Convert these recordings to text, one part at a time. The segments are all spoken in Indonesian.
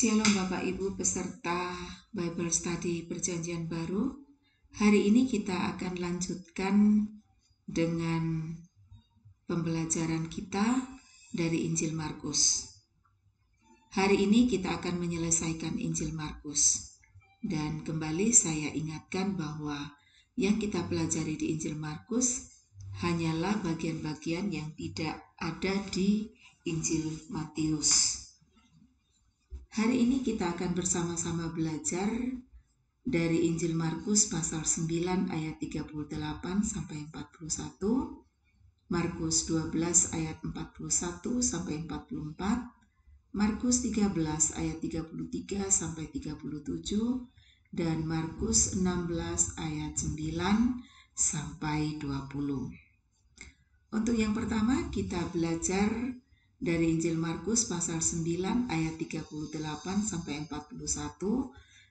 Shalom Bapak Ibu peserta Bible Study Perjanjian Baru. Hari ini kita akan lanjutkan dengan pembelajaran kita dari Injil Markus. Hari ini kita akan menyelesaikan Injil Markus. Dan kembali saya ingatkan bahwa yang kita pelajari di Injil Markus hanyalah bagian-bagian yang tidak ada di Injil Matius. Hari ini kita akan bersama-sama belajar dari Injil Markus pasal 9 ayat 38 sampai 41, Markus 12 ayat 41 sampai 44, Markus 13 ayat 33 sampai 37, dan Markus 16 ayat 9 sampai 20. Untuk yang pertama kita belajar dari Injil Markus pasal 9 ayat 38 sampai 41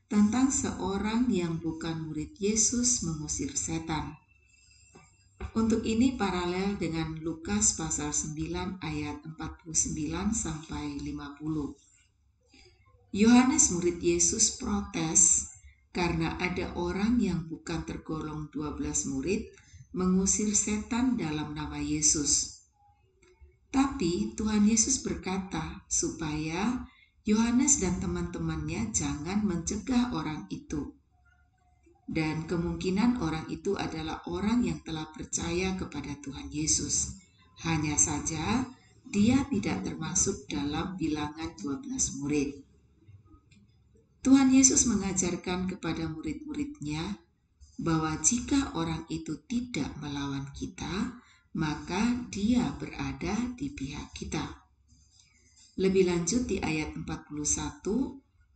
tentang seorang yang bukan murid Yesus mengusir setan. Untuk ini paralel dengan Lukas pasal 9 ayat 49 sampai 50. Yohanes murid Yesus protes karena ada orang yang bukan tergolong 12 murid mengusir setan dalam nama Yesus. Tapi Tuhan Yesus berkata supaya Yohanes dan teman-temannya jangan mencegah orang itu. Dan kemungkinan orang itu adalah orang yang telah percaya kepada Tuhan Yesus. Hanya saja dia tidak termasuk dalam bilangan 12 murid. Tuhan Yesus mengajarkan kepada murid-muridnya bahwa jika orang itu tidak melawan kita, maka dia berada di pihak kita. Lebih lanjut di ayat 41,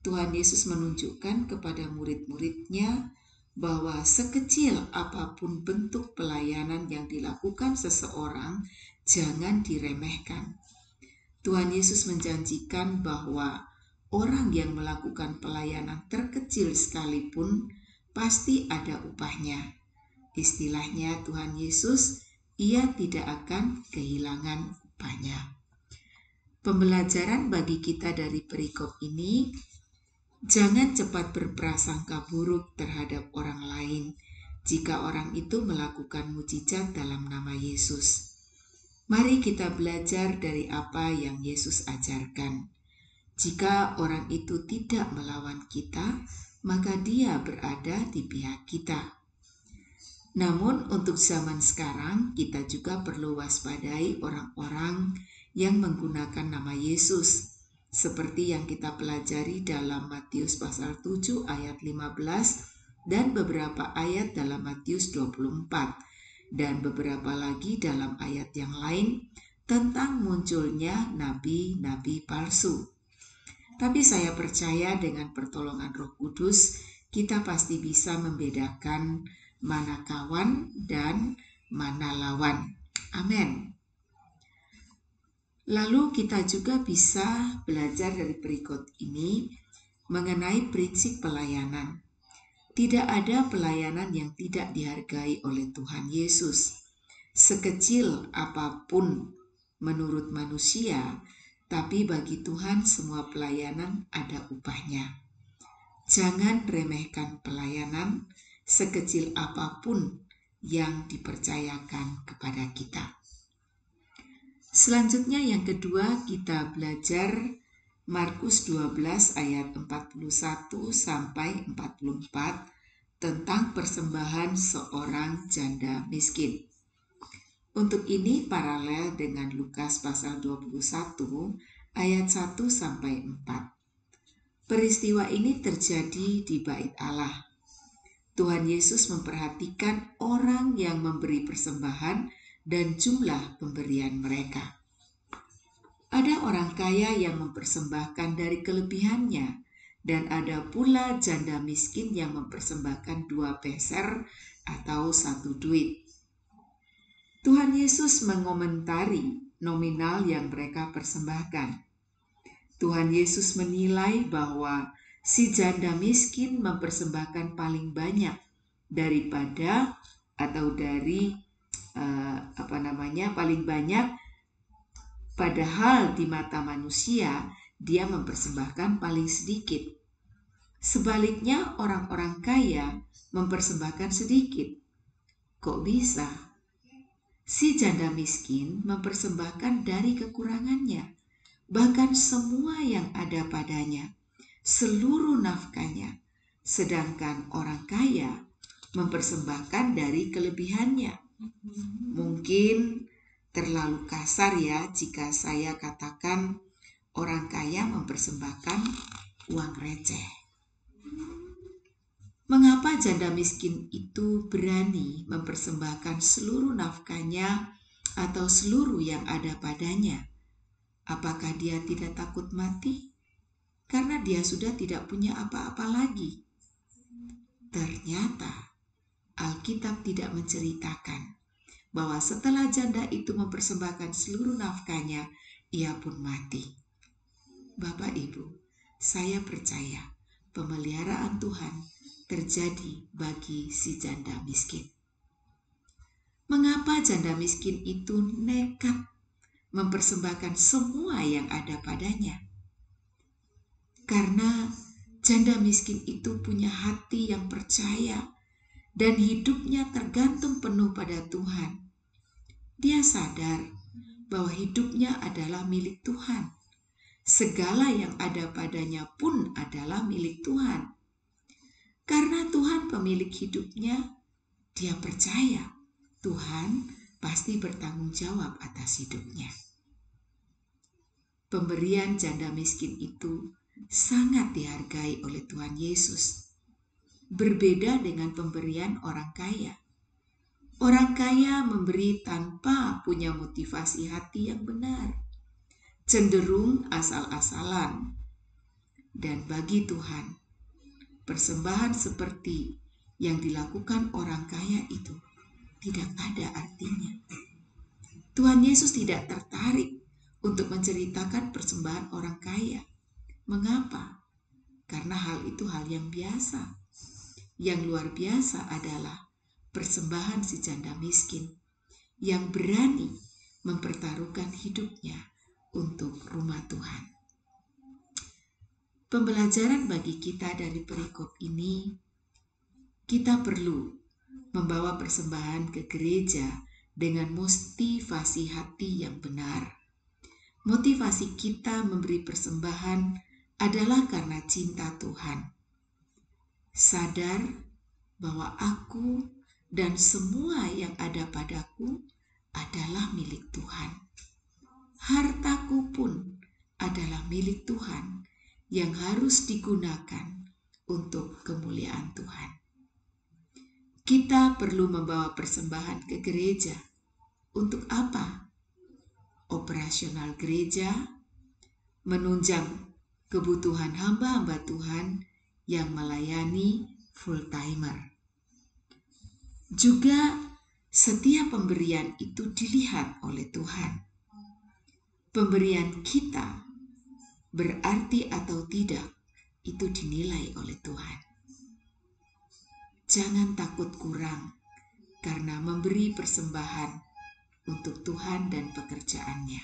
Tuhan Yesus menunjukkan kepada murid-muridnya bahwa sekecil apapun bentuk pelayanan yang dilakukan seseorang, jangan diremehkan. Tuhan Yesus menjanjikan bahwa orang yang melakukan pelayanan terkecil sekalipun pasti ada upahnya. Istilahnya Tuhan Yesus, ia tidak akan kehilangan upahnya. Pembelajaran bagi kita dari perikop ini, jangan cepat berprasangka buruk terhadap orang lain jika orang itu melakukan mukjizat dalam nama Yesus. Mari kita belajar dari apa yang Yesus ajarkan. Jika orang itu tidak melawan kita, maka dia berada di pihak kita. Namun untuk zaman sekarang kita juga perlu waspadai orang-orang yang menggunakan nama Yesus, seperti yang kita pelajari dalam Matius pasal 7 ayat 15 dan beberapa ayat dalam Matius 24 dan beberapa lagi dalam ayat yang lain tentang munculnya nabi-nabi palsu. Tapi saya percaya dengan pertolongan Roh Kudus kita pasti bisa membedakan mana kawan dan mana lawan. Amin. Lalu kita juga bisa belajar dari perikop ini mengenai prinsip pelayanan. Tidak ada pelayanan yang tidak dihargai oleh Tuhan Yesus. Sekecil apapun menurut manusia, tapi bagi Tuhan semua pelayanan ada upahnya. Jangan remehkan pelayanan sekecil apapun yang dipercayakan kepada kita. Selanjutnya yang kedua kita belajar Markus 12 ayat 41 sampai 44 tentang persembahan seorang janda miskin. Untuk ini paralel dengan Lukas pasal 21 ayat 1 sampai 4. Peristiwa ini terjadi di Bait Allah. Tuhan Yesus memperhatikan orang yang memberi persembahan dan jumlah pemberian mereka. Ada orang kaya yang mempersembahkan dari kelebihannya, dan ada pula janda miskin yang mempersembahkan 2 peser atau 1 duit. Tuhan Yesus mengomentari nominal yang mereka persembahkan. Tuhan Yesus menilai bahwa si janda miskin mempersembahkan paling banyak daripada atau dari paling banyak, padahal di mata manusia dia mempersembahkan paling sedikit. Sebaliknya, orang-orang kaya mempersembahkan sedikit. Kok bisa? Si janda miskin mempersembahkan dari kekurangannya, bahkan semua yang ada padanya, seluruh nafkahnya. Sedangkan orang kaya mempersembahkan dari kelebihannya. Mungkin terlalu kasar ya jika saya katakan orang kaya mempersembahkan uang receh. Mengapa janda miskin itu berani mempersembahkan seluruh nafkahnya atau seluruh yang ada padanya? Apakah dia tidak takut mati? Karena dia sudah tidak punya apa-apa lagi. Ternyata Alkitab tidak menceritakan bahwa setelah janda itu mempersembahkan seluruh nafkahnya, ia pun mati. Bapak Ibu, saya percaya pemeliharaan Tuhan terjadi bagi si janda miskin. Mengapa janda miskin itu nekat mempersembahkan semua yang ada padanya? Karena janda miskin itu punya hati yang percaya dan hidupnya tergantung penuh pada Tuhan. Dia sadar bahwa hidupnya adalah milik Tuhan. Segala yang ada padanya pun adalah milik Tuhan. Karena Tuhan pemilik hidupnya, dia percaya Tuhan pasti bertanggung jawab atas hidupnya. Pemberian janda miskin itu sangat dihargai oleh Tuhan Yesus. Berbeda dengan pemberian orang kaya. Orang kaya memberi tanpa punya motivasi hati yang benar, cenderung asal-asalan. Dan bagi Tuhan, persembahan seperti yang dilakukan orang kaya itu tidak ada artinya. Tuhan Yesus tidak tertarik untuk menceritakan persembahan orang kaya. Mengapa? Karena hal itu hal yang biasa. Yang luar biasa adalah persembahan si janda miskin yang berani mempertaruhkan hidupnya untuk rumah Tuhan. Pembelajaran bagi kita dari perikop ini, kita perlu membawa persembahan ke gereja dengan motivasi hati yang benar. Motivasi kita memberi persembahan adalah karena cinta Tuhan. Sadar bahwa aku dan semua yang ada padaku adalah milik Tuhan. Hartaku pun adalah milik Tuhan yang harus digunakan untuk kemuliaan Tuhan. Kita perlu membawa persembahan ke gereja. Untuk apa? Operasional gereja, menunjang kebutuhan hamba-hamba Tuhan yang melayani full-timer. Juga setiap pemberian itu dilihat oleh Tuhan. Pemberian kita berarti atau tidak itu dinilai oleh Tuhan. Jangan takut kurang karena memberi persembahan untuk Tuhan dan pekerjaannya.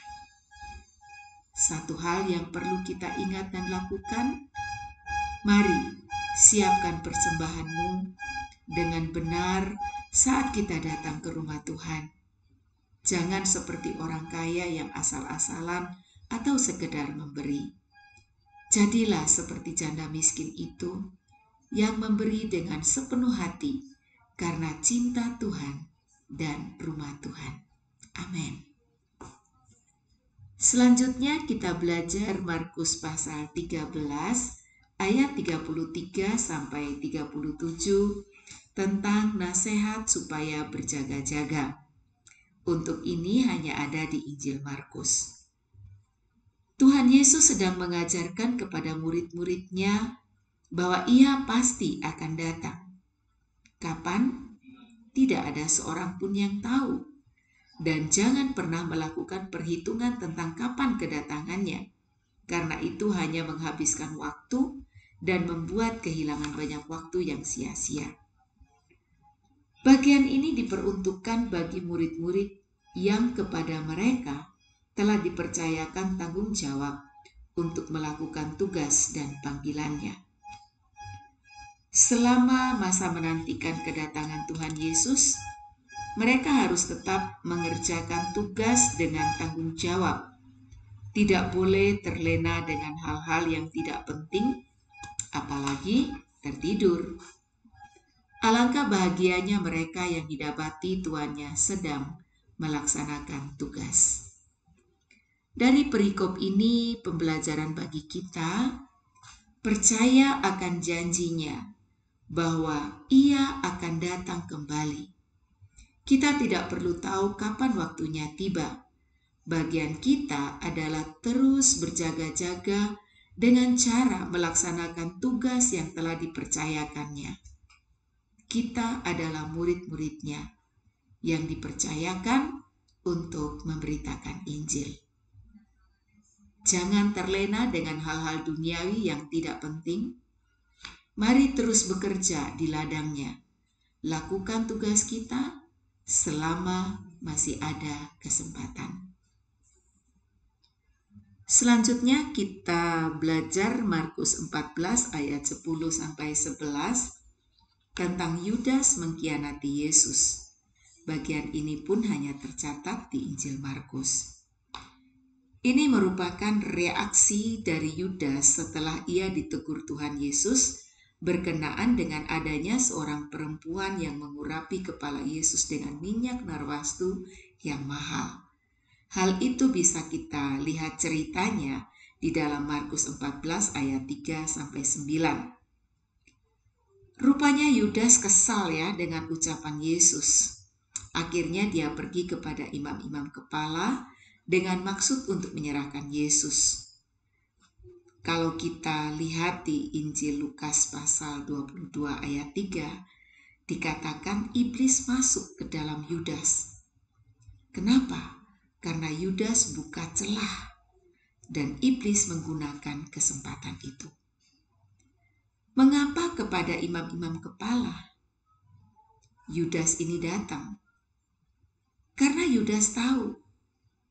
Satu hal yang perlu kita ingat dan lakukan, mari siapkan persembahanmu dengan benar saat kita datang ke rumah Tuhan. Jangan seperti orang kaya yang asal-asalan atau sekedar memberi. Jadilah seperti janda miskin itu yang memberi dengan sepenuh hati karena cinta Tuhan dan rumah Tuhan. Amin. Selanjutnya kita belajar Markus pasal 13 ayat 33 sampai 37 tentang nasihat supaya berjaga-jaga. Untuk ini hanya ada di Injil Markus. Tuhan Yesus sedang mengajarkan kepada murid-muridnya bahwa ia pasti akan datang. Kapan? Tidak ada seorang pun yang tahu. Dan jangan pernah melakukan perhitungan tentang kapan kedatangannya, karena itu hanya menghabiskan waktu dan membuat kehilangan banyak waktu yang sia-sia. Bagian ini diperuntukkan bagi murid-murid yang kepada mereka telah dipercayakan tanggung jawab untuk melakukan tugas dan panggilannya. Selama masa menantikan kedatangan Tuhan Yesus, mereka harus tetap mengerjakan tugas dengan tanggung jawab. Tidak boleh terlena dengan hal-hal yang tidak penting, apalagi tertidur. Alangkah bahagianya mereka yang didapati tuannya sedang melaksanakan tugas. Dari perikop ini, pembelajaran bagi kita, percaya akan janjinya bahwa Ia akan datang kembali. Kita tidak perlu tahu kapan waktunya tiba. Bagian kita adalah terus berjaga-jaga dengan cara melaksanakan tugas yang telah dipercayakannya. Kita adalah murid-muridnya yang dipercayakan untuk memberitakan Injil. Jangan terlena dengan hal-hal duniawi yang tidak penting. Mari terus bekerja di ladangnya. Lakukan tugas kita selama masih ada kesempatan. Selanjutnya kita belajar Markus 14 ayat 10-11 tentang Yudas mengkhianati Yesus. Bagian ini pun hanya tercatat di Injil Markus. Ini merupakan reaksi dari Yudas setelah ia ditegur Tuhan Yesus berkenaan dengan adanya seorang perempuan yang mengurapi kepala Yesus dengan minyak narwastu yang mahal. Hal itu bisa kita lihat ceritanya di dalam Markus 14 ayat 3-9. Rupanya Yudas kesal ya dengan ucapan Yesus. Akhirnya dia pergi kepada imam-imam kepala dengan maksud untuk menyerahkan Yesus. Kalau kita lihat di Injil Lukas pasal 22 ayat 3, dikatakan iblis masuk ke dalam Yudas. Kenapa? Karena Yudas buka celah dan iblis menggunakan kesempatan itu. Mengapa kepada imam-imam kepala Yudas ini datang? Karena Yudas tahu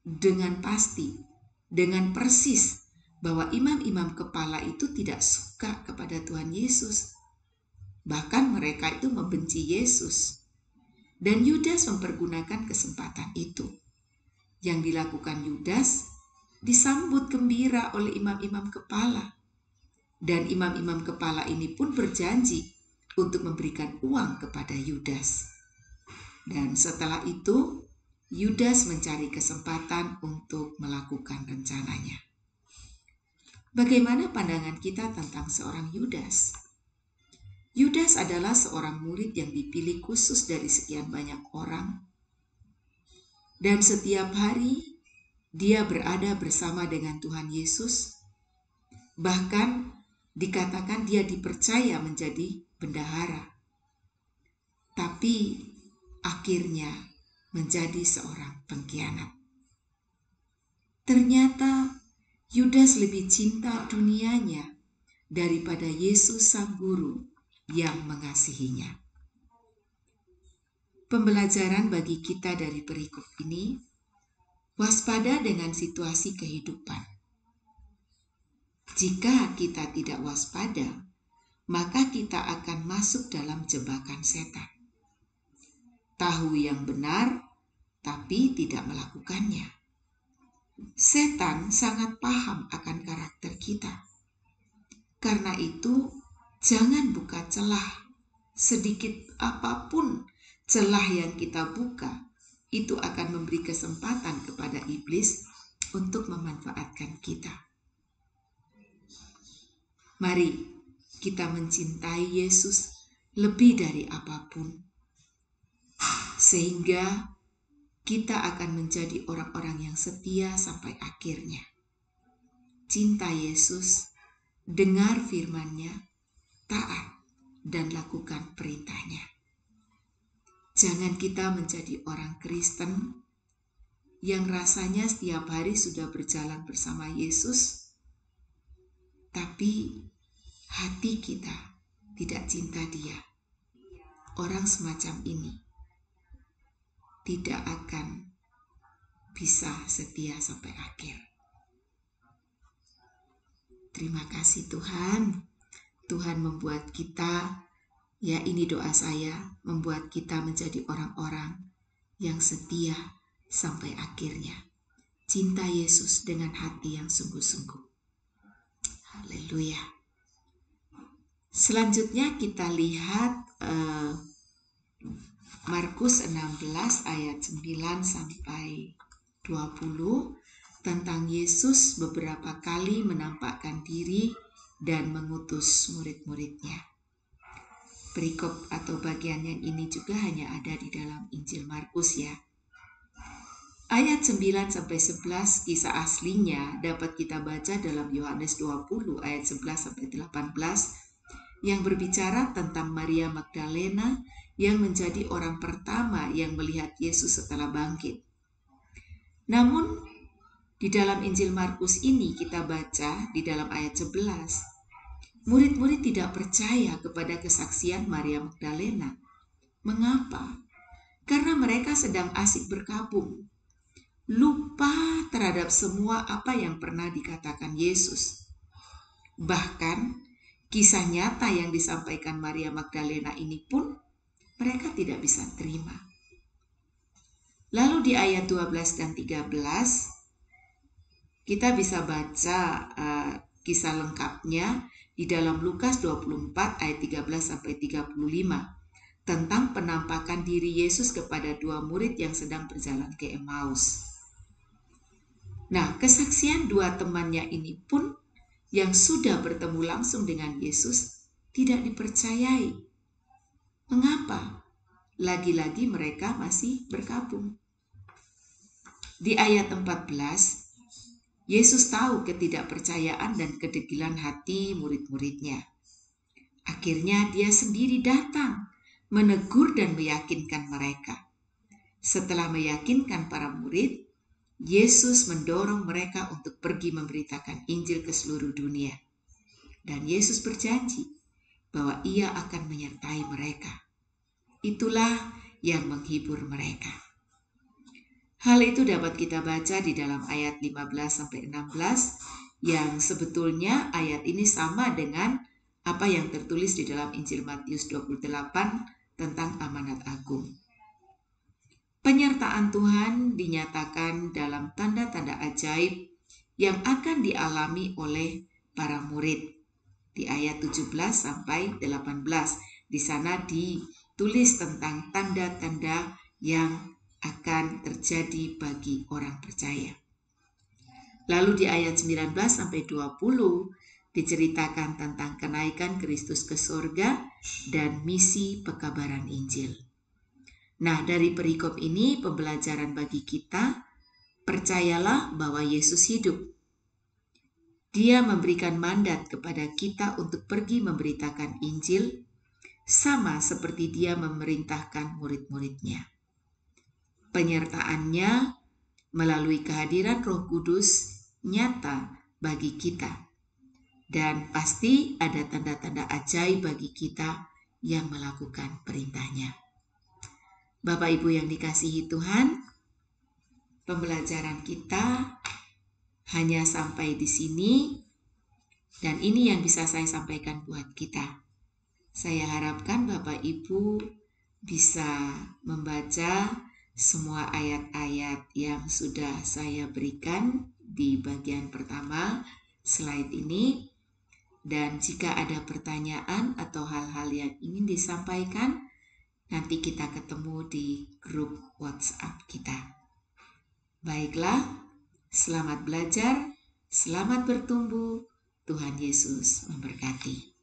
dengan pasti, dengan persis bahwa imam-imam kepala itu tidak suka kepada Tuhan Yesus. Bahkan mereka itu membenci Yesus. Dan Yudas mempergunakan kesempatan itu. Yang dilakukan Yudas disambut gembira oleh imam-imam kepala. Dan imam-imam kepala ini pun berjanji untuk memberikan uang kepada Yudas. Dan setelah itu, Yudas mencari kesempatan untuk melakukan rencananya. Bagaimana pandangan kita tentang seorang Yudas? Yudas adalah seorang murid yang dipilih khusus dari sekian banyak orang. Dan setiap hari dia berada bersama dengan Tuhan Yesus. Bahkan dikatakan dia dipercaya menjadi bendahara. Tapi akhirnya menjadi seorang pengkhianat. Ternyata Yudas lebih cinta dunianya daripada Yesus sang guru yang mengasihinya. Pembelajaran bagi kita dari perikop ini, waspada dengan situasi kehidupan. Jika kita tidak waspada, maka kita akan masuk dalam jebakan setan. Tahu yang benar, tapi tidak melakukannya. Setan sangat paham akan karakter kita. Karena itu, jangan buka celah. Sedikit apapun celah yang kita buka, itu akan memberi kesempatan kepada iblis untuk memanfaatkan kita. Mari kita mencintai Yesus lebih dari apapun. Sehingga kita akan menjadi orang-orang yang setia sampai akhirnya. Cinta Yesus, dengar firman-Nya, taat, dan lakukan perintahnya. Jangan kita menjadi orang Kristen yang rasanya setiap hari sudah berjalan bersama Yesus, tapi hati kita tidak cinta Dia. Orang semacam ini tidak akan bisa setia sampai akhir. Terima kasih Tuhan. Tuhan membuat kita, ya ini doa saya, membuat kita menjadi orang-orang yang setia sampai akhirnya. Cinta Yesus dengan hati yang sungguh-sungguh. Haleluya. Selanjutnya kita lihat Markus 16 ayat 9 sampai 20 tentang Yesus beberapa kali menampakkan diri dan mengutus murid-muridnya. Perikop atau bagian yang ini juga hanya ada di dalam Injil Markus ya. Ayat 9 sampai 11 kisah aslinya dapat kita baca dalam Yohanes 20 ayat 11 sampai 18 yang berbicara tentang Maria Magdalena yang menjadi orang pertama yang melihat Yesus setelah bangkit. Namun di dalam Injil Markus ini kita baca di dalam ayat 11, murid-murid tidak percaya kepada kesaksian Maria Magdalena. Mengapa? Karena mereka sedang asik berkabung, lupa terhadap semua apa yang pernah dikatakan Yesus. Bahkan kisah nyata yang disampaikan Maria Magdalena ini pun mereka tidak bisa terima. Lalu di ayat 12 dan 13 kita bisa baca kisah lengkapnya di dalam Lukas 24 ayat 13 sampai 35 tentang penampakan diri Yesus kepada dua murid yang sedang berjalan ke Emmaus. Nah, kesaksian dua temannya ini pun yang sudah bertemu langsung dengan Yesus tidak dipercayai. Mengapa? Lagi-lagi mereka masih berkabung. Di ayat 14, Yesus tahu ketidakpercayaan dan kedegilan hati murid-muridnya. Akhirnya dia sendiri datang, menegur dan meyakinkan mereka. Setelah meyakinkan para murid, Yesus mendorong mereka untuk pergi memberitakan Injil ke seluruh dunia. Dan Yesus berjanji bahwa Ia akan menyertai mereka. Itulah yang menghibur mereka. Hal itu dapat kita baca di dalam ayat 15-16 yang sebetulnya ayat ini sama dengan apa yang tertulis di dalam Injil Matius 28 tentang amanat agung. Penyertaan Tuhan dinyatakan dalam tanda-tanda ajaib yang akan dialami oleh para murid. Di ayat 17-18 di sana ditulis tentang tanda-tanda yang akan terjadi bagi orang percaya. Lalu di ayat 19-20 diceritakan tentang kenaikan Kristus ke surga dan misi pekabaran Injil. Nah, dari perikop ini pembelajaran bagi kita, percayalah bahwa Yesus hidup. Dia memberikan mandat kepada kita untuk pergi memberitakan Injil, sama seperti dia memerintahkan murid-muridnya. Penyertaannya melalui kehadiran Roh Kudus nyata bagi kita. Dan pasti ada tanda-tanda ajaib bagi kita yang melakukan perintahnya. Bapak Ibu yang dikasihi Tuhan, pembelajaran kita hanya sampai di sini dan ini yang bisa saya sampaikan buat kita. Saya harapkan Bapak Ibu bisa membaca semua ayat-ayat yang sudah saya berikan di bagian pertama slide ini. Dan jika ada pertanyaan atau hal-hal yang ingin disampaikan, nanti kita ketemu di grup WhatsApp kita. Baiklah, selamat belajar, selamat bertumbuh. Tuhan Yesus memberkati.